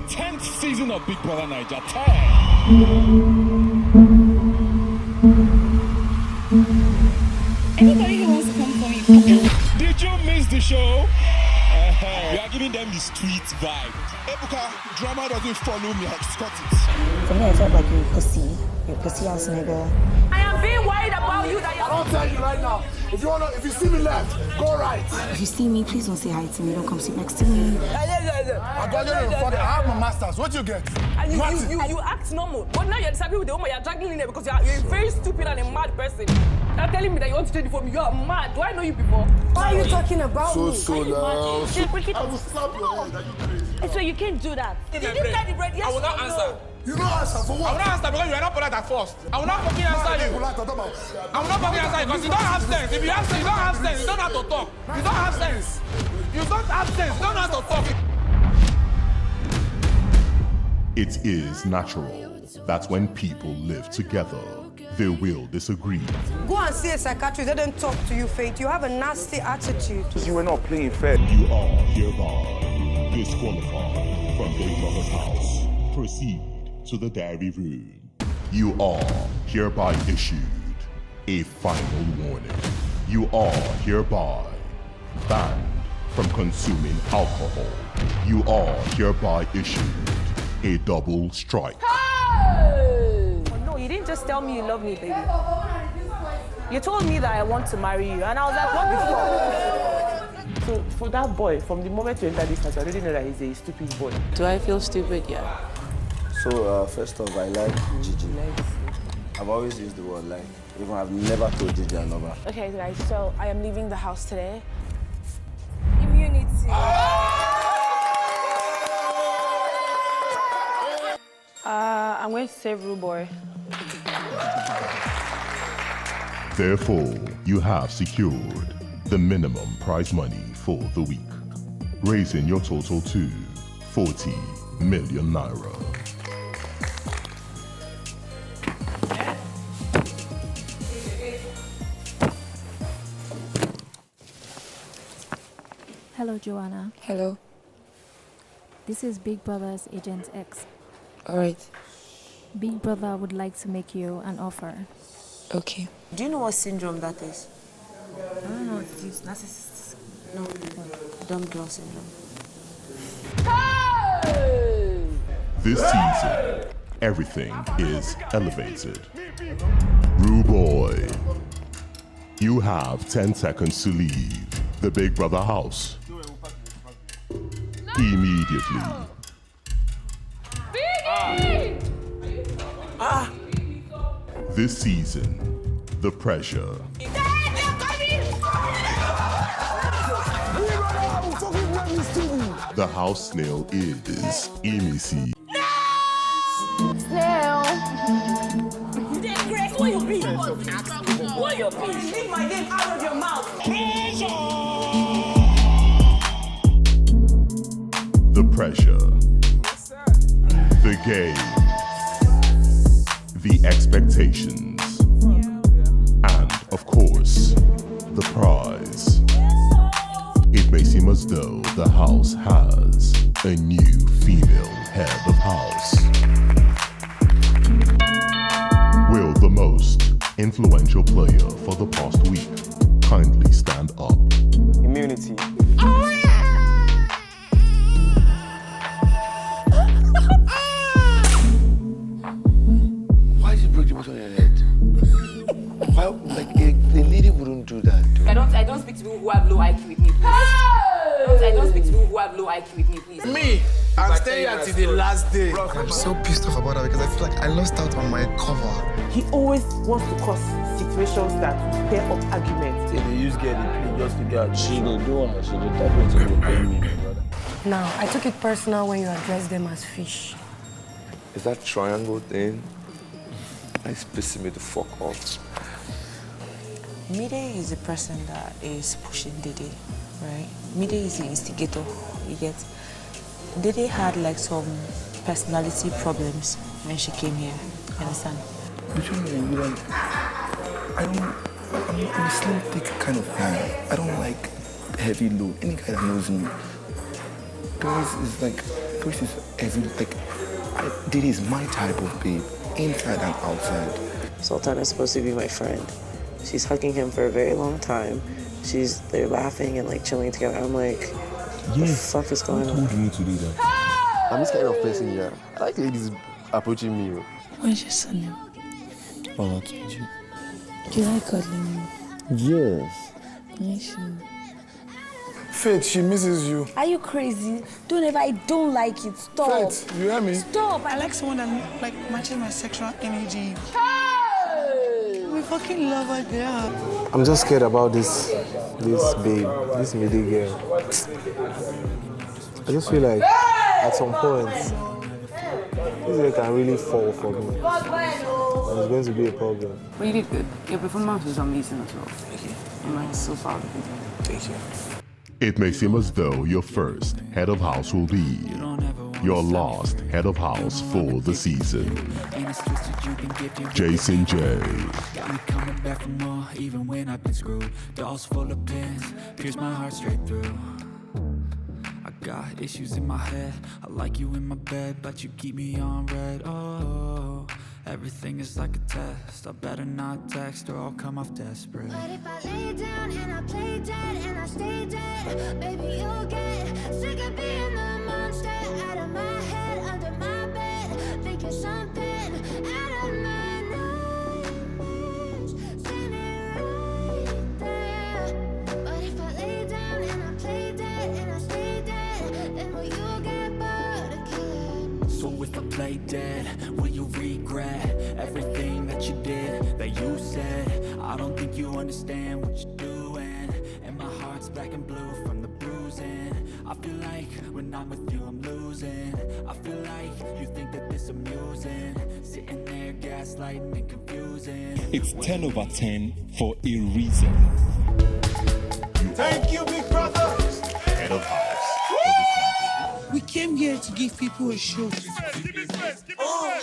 10th season of Big Brother Naija. 10. Anybody who wants to come for me. Did you miss the show? We are giving them the street vibe. Ebuka, drama doesn't follow me. I've got it. For me, I felt like you're a pussy ass nigga. I am being worried about you. That I don't tell you right now. If you see me left, go right. If you see me, please don't say hi to me. Don't come sit next to me. I graduated from I have my masters. What you get? And you act normal. But now you're disagreeing with the woman you're dragging in there because you're a very stupid and a mad person. You're telling me that you want to trade for me. You're mad. Do I know you before? Why are you talking about me? So now. I will slap your head. Are you crazy? So you can't do that. Did you get the bread? Yes, I will not answer. No? You don't answer for what? I will not answer because you are not polite at first. I will not fucking answer you. I will not fucking answer you because you don't have sense. If you have sense, you don't have sense. You don't have to talk. You don't have sense. You don't have sense. You don't have to talk. It is natural that when people live together, they will disagree. Go and see a psychiatrist. They don't talk to you, Faith. You have a nasty attitude. You were not playing fair. You are hereby disqualified from Big Brother's house. Proceed to the diary room. You are hereby issued a final warning. You are hereby banned from consuming alcohol. You are hereby issued a double strike. Oh, no, you didn't just tell me you love me, baby. You told me that I want to marry you, and I was like, what before? So for that boy, from the moment you enter this house, I already know that he's a stupid boy. Do I feel stupid? Yeah. So first off, I like Gigi. I've always used the word like. Even I've never told Gigi I love her. Okay, guys, so I am leaving the house today. Immunity. I'm going to save Rude Boy. Therefore, you have secured the minimum prize money for the week, raising your total to 40 million naira. Hello, Joanna. Hello. This is Big Brother's Agent X. All right. Big Brother would like to make you an offer. Okay. Do you know what syndrome that is? I don't know what it is. Narcissist. No. Dumb girl syndrome. This season, everything is elevated. Rude Boy, you have 10 seconds to leave the Big Brother house. Immediately. This season, the pressure. The house snail is Emisi. Snail. Grace, who you be? Who you be? Leave my name out of your mouth. The pressure. The game. The expectations. And, of course, the prize. It may seem as though the house has a new female head of house. Will the most influential player for the past week kindly stand up? Immunity. Why did you break the bottle on your head? Why, like, the lady wouldn't do that. I don't speak to people who have low IQ with me, please. I don't speak to people who have low IQ with me, please. Me, I'm staying here till the last day. I'm so pissed off about that because I feel like I lost out on my cover. He always wants to cause situations that pair up arguments. They use get the play just to get. She go do one. She go tap into the me, brother. Now, I took it personal when you addressed them as fish. Is that triangle thing? It's pissing me the fuck off. Mide is the person that is pushing Dede, right? Mide is the instigator, you get? Dede had like some personality problems when she came here, you understand? I'm a slim, thick kind of guy. I don't like heavy load. Any guy that knows me. Guys is like, Chris is like, Diddy is my type of babe, inside and outside. Sultan is supposed to be my friend. She's hugging him for a very long time. They're laughing and like chilling together. I'm like, what the fuck is going on? You need to do that. I'm this kind of person, yeah. I like ladies approaching me. What's your surname? Oh, that's you. Do you like cuddling me? Yes. Yes. Faith, she misses you. Are you crazy? I don't like it. Stop. Faith, you hear me? Stop. I like someone that like matches my sexual energy. We fucking love her, girl. I'm just scared about this babe, this middle girl. I just feel like at some point, this girl can really fall for me. And it's going to be a problem. But you did good. Your performance was amazing as well. Thank you. I'm so proud of you. Thank you. It may seem as though your first head of house will be your last head of house for the season. Jason J. Got me coming back for more, even when I've been screwed. Dolls full of pins, pierce my heart straight through. I got issues in my head, I like you in my bed, but you keep me on red. Oh, everything is like a test. I better not text or I'll come off desperate. But if I lay down and I play dead and I stay dead, baby, you'll get sick of being the monster out of my head, under my bed, thinking something out of my nightmares, standing right there. But if I lay down and I play dead and I stay dead, then will you get bored of killing? So if I play dead, will you regret everything that you did, that you said? I don't think you understand what you're doing, and my heart's black and blue from the bruising. I feel like when I'm with you I'm losing. I feel like you think that this amusing, sitting there gaslighting and confusing. It's 10 over 10 for a reason. Thank you, big brother. Head of house. We came here to give people a show. Oh.